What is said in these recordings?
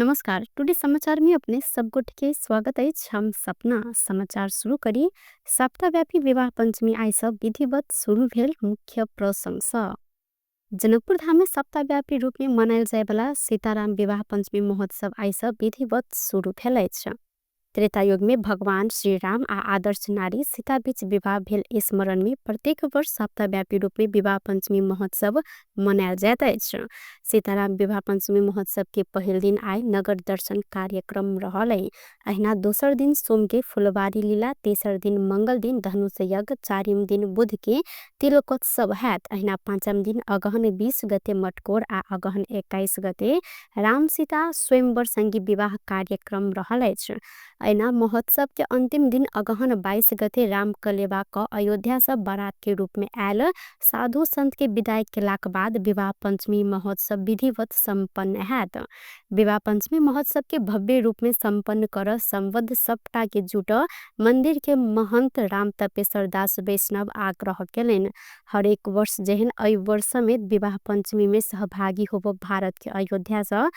नमस्कार। टुडे समाचार में अपने सबगोट के स्वागत है। हम सपना समाचार शुरू करी। सप्ताहव्यापी विवाह पंचमी आइस विधिवत शुरू भेल मुख्य प्रशंसा। जनकपुर धाम में सप्ताहव्यापी रूप में मनायल जाए वाला सीताराम विवाह पंचमी महोत्सव आइस विधिवत शुरू भेल अछि। त्रेता युग में भगवान श्री राम आ आदर्श नारी सीता बीच विवाह भेल स्मरण में प्रत्येक वर्ष सप्ताहव्यापी रूप में विवाह पंचमी महोत्सव मनायल जाइत अछि। सीताराम विवाह पंचमी महोत्सव के पहिल दिन आइ नगर दर्शन कार्यक्रम रहल। अहिना दोसर दिन सोम के फुलवारी लीला, तेसर दिन मंगल दिन धनुष यज्ञ, चारिम दिन बुध के तिलकोत्सव हैत। अहिना पांचम दिन अगहन 20 गते मटकोर आ अगहन 21 गते राम सीता स्वयंवर संगी विवाह कार्यक्रम रहल अछि। अहिना महोत्सव के अंतिम दिन अगहन 22 गते राम कलेवा क अयोध्या से बारात के रूप में आयल साधु संत के विदाई केलाक बाद विवाह पंचमी महोत्सव विधिवत संपन्न हैत। विवाह पंचमी महोत्सव के भव्य रूप में संपन्न कर संबद्ध सबटा के जुट मंदिर के महंत राम तपेश्वर दास वैष्णव आग्रह केलनि। हरेक वर्ष जेहन एहि वर्ष समेत विवाह पंचमी में सहभागी होब भारत के अयोध्या से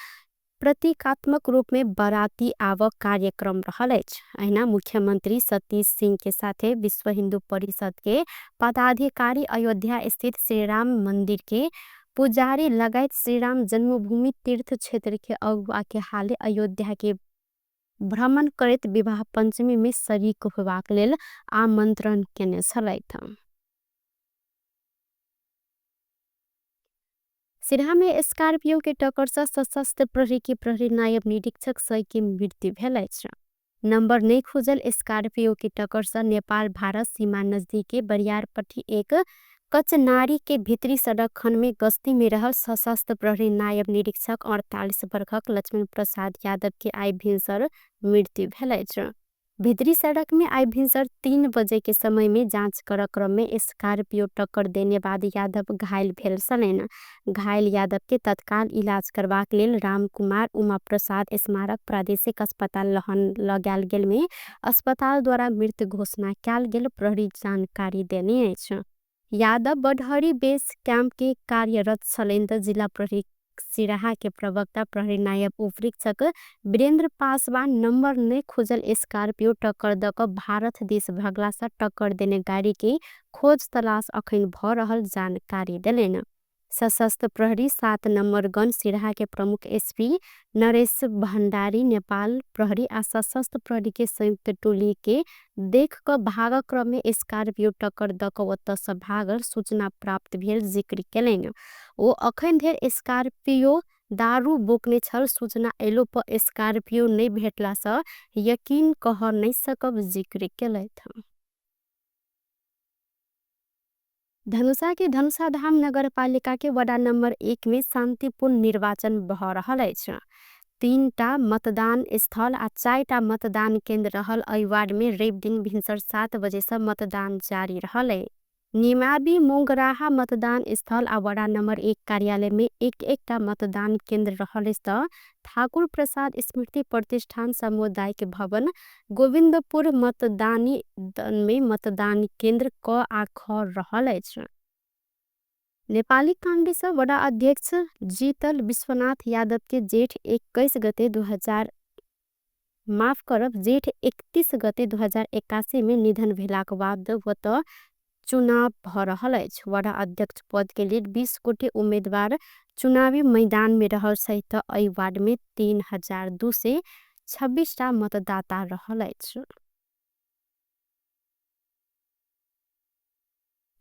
प्रतीकात्मक रूप में बाराती आवक कार्यक्रम रहल अछि। अहिना मुख्यमंत्री सतीश सिंह के साथे विश्व हिंदू परिषद के पदाधिकारी अयोध्या स्थित श्री राम मंदिर के पुजारी लगायत श्री राम जन्मभूमि तीर्थ क्षेत्र के अगुवा के हाले अयोध्या के भ्रमण करैत विवाह पंचमी में शरीक होबाक लेल आमंत्रण केने छलथि। सिरहा में स्कॉर्पियो के टक्कर से सशस्त्र प्रहरी के प्रहरी नायब निरीक्षक सय के मृत्यु भेल अछि। नंबर नहीं खुजल स्कॉर्पियो के टक्कर से नेपाल भारत सीमा नजदीक बरियारपट्टी एक कचनारी के भीतरी सड़क खंड में गश्ती में रहल सशस्त्र प्रहरी नायब निरीक्षक 48 वर्षक लक्ष्मण प्रसाद यादव के आई भिनसर मृत्यु भेल अछि। भीतरी सड़क में आई भिनसर 3 बजे के समय में जांच कर क्रम में स्कॉर्पियो टक्कर देने बाद यादव घायल भेल छलनि। घायल यादव के तत्काल इलाज करबाक लेल रामकुमार उमा प्रसाद स्मारक प्रादेशिक अस्पताल ल गेल गेल में अस्पताल द्वारा मृत घोषणा कयल गेल प्रहरी जानकारी देने अछि। यादव बडहरी बेस कैंप के कार्यरत छलनि त जिला प्रहरी सिराहा के प्रवक्ता प्रहरी नायब उपरीक्षक वीरेंद्र पासवान नंबर ने खुजल स्कॉर्पियो टक्कर द क भारत देश भगला से टक्कर देने गाड़ी के खोज तलाश अखन भ रहल जानकारी देलनि। सशस्त्र प्रहरी 7 नंबर गन सिराहा के प्रमुख एसपी नरेश भंडारी नेपाल प्रहरी आ सशस्त्र प्रहरी के संयुक्त टोली के देख क भागक क्रम में स्कॉर्पियो टक्कर द क ओतऽ से भागल सूचना प्राप्त भेल जिक्र केलनि। ओ अखन धरि स्कॉर्पियो दारू बोकने छल, सूचना एलो पर स्कॉर्पियो नहीं भेटला से यकीन कह नहीं सकब जिक्र केलथि। धनुषा के धनुषा धाम नगर पालिका के वडा नंबर 1 में शांतिपूर्ण निर्वाचन भ रहल अछि। 3टा मतदान स्थल आ 4टा मतदान केंद्र रहल एहि वार्ड में रवि दिन भिनसर 7 बजे से मतदान जारी रहल। निमावी मोंगराहा मतदान स्थल आ वडा नंबर 1 कार्यालय में एक मतदान केंद्र रहल त ठाकुर प्रसाद स्मृति प्रतिष्ठान सामुदायिक भवन गोविंदपुर मतदानी में मतदान केंद्र क आ ख रहल अछि। नेपाली कांग्रेस वडा अध्यक्ष जीतल विश्वनाथ यादव के जेठ 31 गते 2081 में निधन भेलाक बाद वत चुनाव भ रहल अछि। वडा अध्यक्ष पद के लिए 20 गोटे उम्मीदवार चुनावी मैदान में रहल सहित एहि वार्ड में 3226 मतदाता रहल अछि।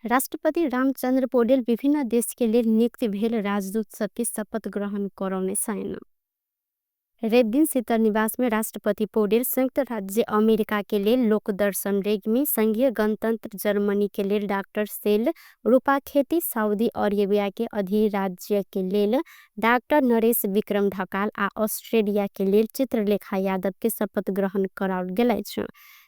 राष्ट्रपति रामचंद्र पौडेल विभिन्न देश के लिए नियुक्त भेल राजदूत सबके शपथ ग्रहण करौने छन्। रवि दिन शीतल निवास में राष्ट्रपति पौडेल संयुक्त राज्य अमेरिका के लिए लोकदर्शन रेग में संघीय गणतंत्र जर्मनी के लिए डॉक्टर सेल रूपाखेती, सऊदी अरेबिया के अधिराज्य के लिए डॉक्टर नरेश विक्रम ढकाल आ ऑस्ट्रेलिया के लिए चित्रलेखा यादव के शपथ ग्रहण कराओल गेल अछि।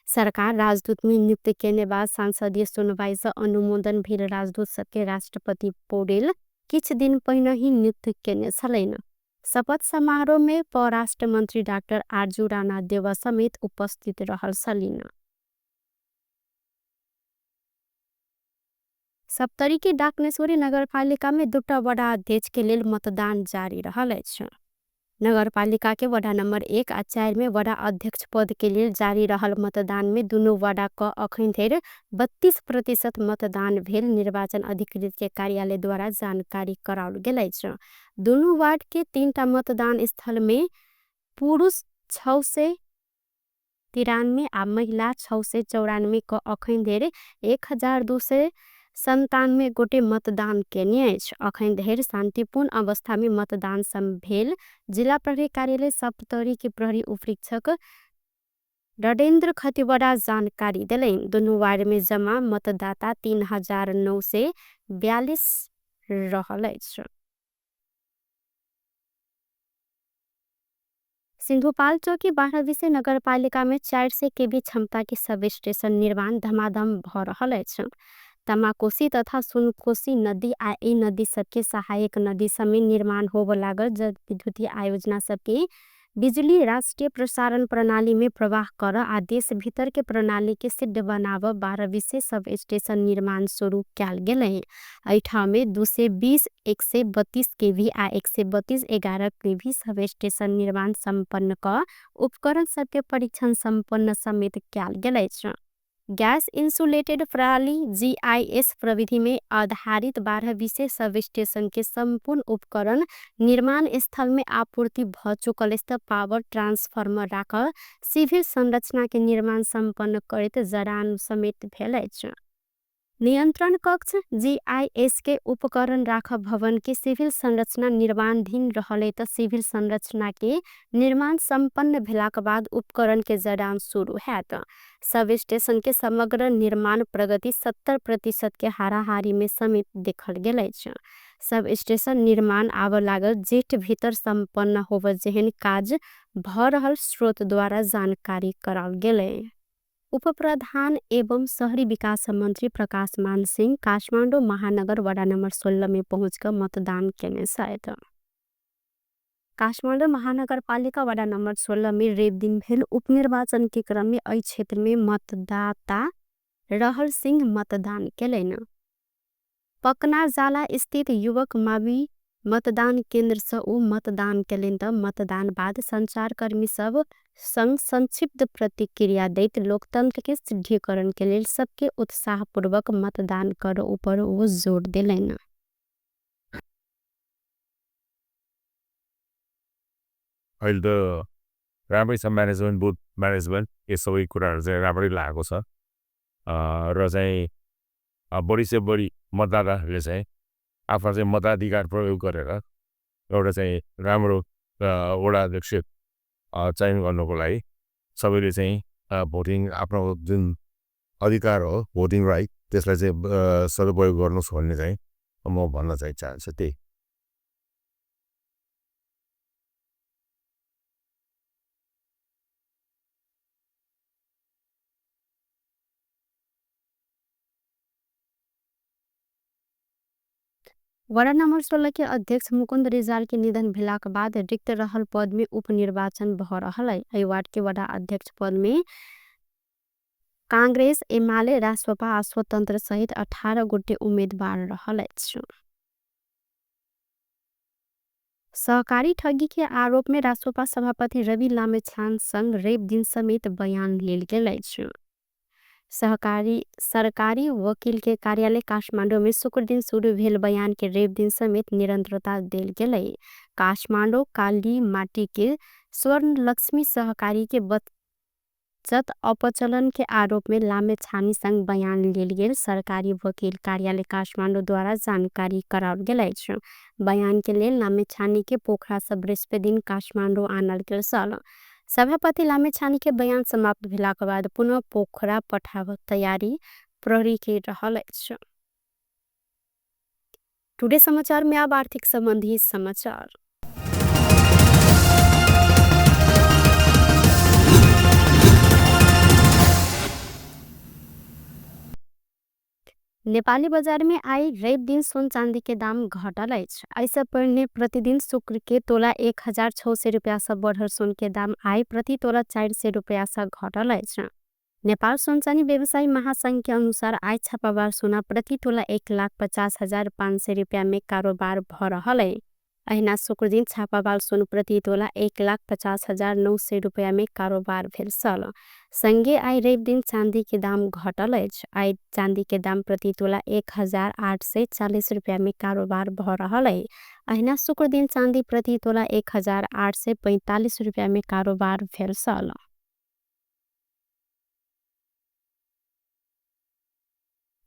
सरकार राजदूत में नियुक्त केने बाद सांसदीय सुनवाई से अनुमोदन भेल राजदूत सबके राष्ट्रपति पौडेल किछ दिन पहिने ही नियुक्त केने छलनि। शपथ समारोह में परराष्ट्र मंत्री डॉक्टर आरजू राणा देवा समेत उपस्थित रहल छलीन। सप्तरी के डाकनेश्वरी नगरपालिका में 2टा वडा अध्यक्ष के लिए मतदान जारी रहल अछि। नगरपालिका के वडा नंबर 1 आ 4 में वडा अध्यक्ष पद के लिए जारी रहल मतदान में दुनू वडा क अखन धरि 32% मतदान भेल निर्वाचन अधिकृत के कार्यालय द्वारा जानकारी कराओल गेल अछि। दुनू वार्ड के 3टा मतदान स्थल में पुरुष 693 आ महिला 694 क अखन धरि 1297 गोटे मतदान केने अछि। अखन धरि शांतिपूर्ण अवस्था में मतदान भेल जिला प्रहरी कार्यालय सप्तरी के प्रहरी उपरीक्षक रडेन्द्र खतिवड़ा जानकारी दिलैन। दुनू वार्ड में जमा मतदाता 3942 रहल अछि। सिंधुपाल्चोक की 12 नगरपालिका में 400 केवी क्षमता के सब स्टेशन निर्माण धमाधम भ रहल अछि। तमाकोसी तथा सुनकोसी नदी आ ई नदी सबके सहायक नदी सब में निर्माण होब लागल जल विद्युतीय आयोजना सबके बिजली राष्ट्रीय प्रसारण प्रणाली में प्रवाह कर आ देश भीतर के प्रणाली के सिद्ध बनाव 12 सब स्टेशन निर्माण शुरू कैल गेलै। एहिठाम में 220 132 केवी आ 132 11 केवी सब स्टेशन निर्माण संपन्न क उपकरण सबके परीक्षण संपन्न समेत कैल गेल अछि। गैस इंसुलेटेड प्रणाली GIS प्रविधि में आधारित 12 सब स्टेशन के संपूर्ण उपकरण निर्माण स्थल में आपूर्ति भ चुकल स्थित पावर ट्रांसफार्मर राख सिविल संरचना के निर्माण संपन्न करैत जड़ान समेत भेल अछि। नियंत्रण कक्ष GIS के उपकरण राख भवन के सिविल संरचना निर्माणाधीन रहले त सिविल संरचना के निर्माण संपन्न भेलाक बाद उपकरण के जड़ान शुरू हैत। सब स्टेशन के समग्र निर्माण प्रगति 70% के हाराहारी में समेत देखल गेल अछि। सब स्टेशन निर्माण आब लागल जेठ भीतर संपन्न होब जेहन काज भ रहल स्रोत द्वारा जानकारी कराल गेलै। उप प्रधान एवं शहरी विकास मंत्री प्रकाश मान सिंह काठमांडू महानगर वडा नंबर 16 में पहुंचकर मतदान केने छथि। काठमांडू महानगर पालिका वडा नंबर 16 में रेव दिन भेल उपनिर्वाचन के क्रम में एहि क्षेत्र में मतदाता रहल सिंह मतदान केलैन। पकना जाला स्थित युवक मावी मतदान केंद्र से ओ मतदान केलैन त मतदान बाद संचारकर्मी सब संग संक्षिप्त प्रतिक्रिया दैत लोकतंत्र के सिद्धिकरण के लिए सबके उत्साहपूर्वक मतदान कर ऊपर वो जोर दिलैन। अहिले त राम्रै छ म्यानेजमेन्ट बुथ म्यानेजमेन्ट यो सबै कुराहरू चाहिँ राम्रै लागेको छ र चाहिँ बढी से बढी मतदाताहरूले चाहिँ आफ्नो चाहिँ मताधिकार प्रयोग गरेर एउटा चाहिँ राम्रो वडा अध्यक्ष चयन गर्नको लागि सबैले चाहिँ भोटिङ आफ्नो जुन अधिकार हो भोटिङ राइट त्यसलाई चाहिँ सदुपयोग गर्नुहोस् भन्ने चाहिँ म भन्न चाहिँ चाहन्छु। त्यही वडा नंबर 16 के अध्यक्ष मुकुंद रिजाल के निधन भेलाक बाद रिक्त रहल पद में उपनिर्वाचन भ रहल है। एहि वार्ड के वडा अध्यक्ष पद में कांग्रेस एमाले रासपा आ स्वतंत्र सहित 18 गोटे उम्मीदवार रहल अछि। सहकारी ठगी के आरोप में रासपा सभापति रवि लामेछान संग रेव दिन समेत बयान लेल गेल अछि। सरकारी वकील के कार्यालय काठमांडू में शुक्र दिन शुरू भेल बयान के रेव दिन समेत निरंतरता देल गेलै। काठमांडू काली माटी के स्वर्ण लक्ष्मी सहकारी के बचत अपचलन के आरोप में लामेछानी संग बयान लेल गेल सरकारी वकील कार्यालय काठमांडू द्वारा जानकारी कराओल गेल अछि। बयान के लेल लामेछानी के पोखरा से बृहस्पति दिन काठमांडू आनल गेल छल। सभापति लामेछानी के बयान समाप्त भेलाक बाद पुनः पोखरा पठाव तैयारी प्रहरी के रहल अछि। टुडे समाचार में अब आर्थिक संबंधी समाचार। नेपाली बाजार में आई रेव दिन सोन चांदी के दाम घटल अछि। ऐसे पढ़ने प्रतिदिन शुक्र के तोला 1600 रुपया से बढ़ल सोन के दाम आई प्रति तोला 400 रुपया से घटल अछि। नेपाल सोन चांदी व्यवसायी महासंघ के अनुसार आई छापामार सोना प्रति तोला 1,50,500 रुपया में कारोबार भ रहल है। अहिना शुक्र दिन छापामाल सोन प्रति तोला 1,50,900 रुपैयाँ में कारोबार भेल सल। संगे आई रवि दिन चांदी के दाम घटल अछि। आई चांदी के दाम प्रति तोला 1,840 रुपैयाँ में कारोबार भ रहल है। अहिना शुक्र दिन चांदी प्रति तोला 1,845 रुपैयाँ में कारोबार भेल सल।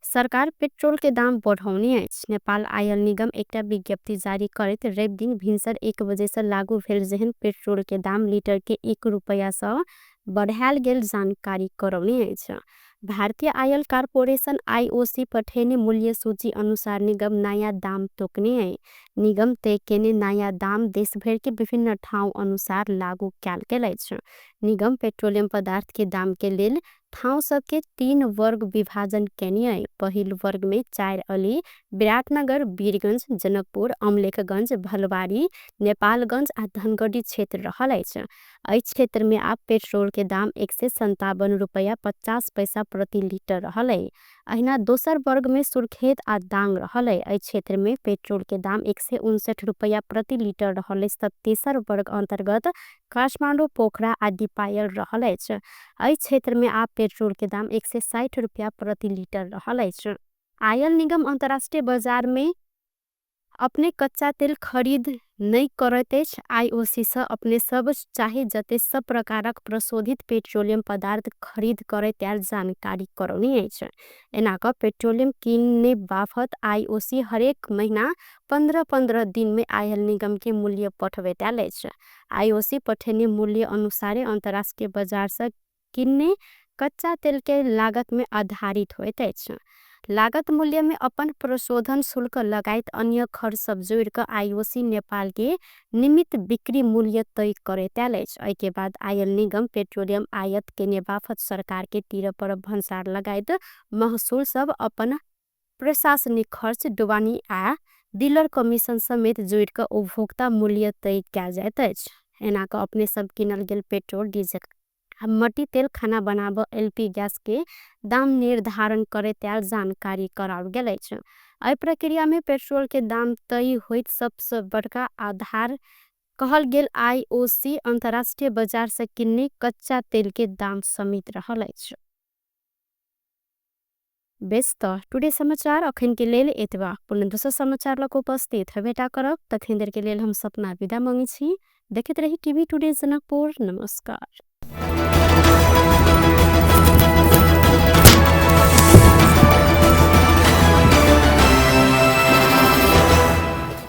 सरकार पेट्रोल के दाम बढ़ौने अछि। नेपाल आयल निगम एकटा विज्ञप्ति जारी करैत रवि दिन भिनसर 1 बजे से लागू भेल जेहन पेट्रोल के दाम लीटर के 1 रुपैया से बढ़ायल गेल जानकारी करौने अछि। भारतीय आयल कारपोरेशन आईओसी पठेने मूल्य सूची अनुसार निगम नया दाम तोकने है। निगम तय केने नया दाम देश भर के विभिन्न ठाउँ अनुसार लागू कैल गेल अछि। निगम पेट्रोलियम पदार्थ के दाम के लेल ठाउँ सबके 3 वर्ग विभाजन केने है। पहिल वर्ग में 4 अली, विराटनगर, वीरगंज, जनकपुर, अमलेखगंज, भलबारी, नेपालगंज आ धनगढ़ी क्षेत्र रहल अछि। एहि क्षेत्र में आप पेट्रोल के दाम 157 रुपैया 50 पैसा प्रति लीटर रहल है। अहिना दोसर वर्ग में सुर्खेत आ दांग रहल है। एहि क्षेत्र में पेट्रोल के दाम 159 रुपैया प्रति लीटर रहल है। तेसर वर्ग अंतर्गत काठमाडौँ, पोखरा आ दिपायल रहल अछि। एहि क्षेत्र में आप पेट्रोल के दाम 160 रुपैया प्रति लीटर रहल अछि। आयल निगम अंतर्राष्ट्रीय बाजार में अपने कच्चा तेल खरीद नहीं करत अछि। आईओसी से अपने सब चाहे जते सब प्रकारक प्रशोधित पेट्रोलियम पदार्थ खरीद करे त्यार जानकारी करौने अछि। एना क पेट्रोलियम किनने बाफत आईओसी हरेक महीना 15-15 दिन में आयल निगम के मूल्य पठवे त्याल अछि। आईओसी पठेने मूल्य अनुसार अंतर्राष्ट्रीय बाजार से किन्ने कच्चा तेल के लागत में आधारित होइत अछि। लागत मूल्य में अपन प्रशोधन शुल्क लगायत अन्य खर्च सब जोड़ कर आईओसी नेपाल के निमित बिक्री मूल्य तय करे त्याल अछि। एहि के बाद आयल निगम पेट्रोलियम आयात के बाफत सरकार के तीर पर भंसार लगायत महसूल सब अपन प्रशासनिक खर्च, ढुवानी आ डीलर कमीशन समेत जोड़ कर उपभोक्ता मूल्य तय कैल जाइत अछि। एना क अपने सब किनल गेल पेट्रोल, डीजल, मट्टी तेल, खाना बनाब, एलपी गैस के दाम निर्धारण करे त्याल जानकारी कराल गेल अछि। एहि प्रक्रिया में पेट्रोल के दाम तय होइत सबसे बड़का आधार कहल गेल आईओसी अंतर्राष्ट्रीय बाजार से किन्ने कच्चा तेल के दाम समित रहल अछि। बेस्त टुडे समाचार अखन के लेल एतबा। पुनः दोसर समाचार लग उपस्थित भेटा करब। तखन देर के लेल हम सपना विदा मांगे छी। देखते रही टीवी टुडे जनकपुर। नमस्कार।